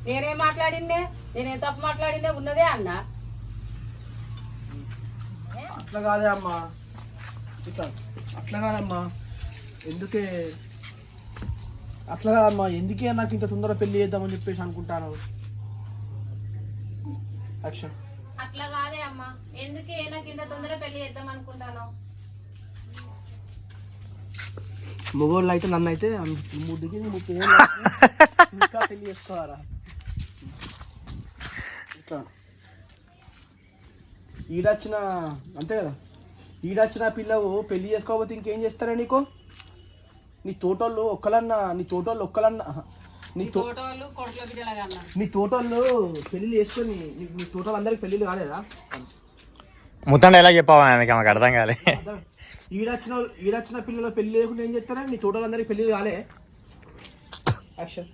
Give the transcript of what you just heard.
నేనేం మాట్లాడిందే, నేనేం తప్పు మాట్లాడిందే ఉన్నదే అన్న. అట్లా కాదే అమ్మా, అట్లా కాదమ్మా, ఎందుకే అట్లా కాదమ్మా, ఎందుకే నాకు ఇంత తొందరగా పెళ్లి చేద్దామని చెప్పేసి అనుకుంటాను. యాక్షన్. అట్లా కాదే అమ్మా, ఎందుకే నాకు ఇంత తొందరగా పెళ్లి చేద్దాం అనుకుంటాను. మొగోళ్ళు అయితే నన్ను అయితే 30 ఏళ్ళు ఇంకా పెళ్లి చేసుకోవాలా? ఇట్లా ఈడొచ్చిన అంతే కదా, ఈడొచ్చిన పిల్లవు పెళ్లి చేసుకోకపోతే ఇంకేం చేస్తారా నీకు? నీ తోటోళ్ళు ఒక్కలన్నా నీ తోటోళ్ళు పెళ్లి చేసుకొని నీ తోటలు అందరికి పెళ్లిళ్ళు కాలేదా? మొత్తం ఎలా చెప్పావా ఆమెకు అర్థం కాలే. ఈడొచ్చిన పిల్లలు పెళ్లి లేకుండా ఏం చేస్తారా? నీ తోటలు అందరికి పెళ్లిళ్ళు కాలే? యాక్షన్.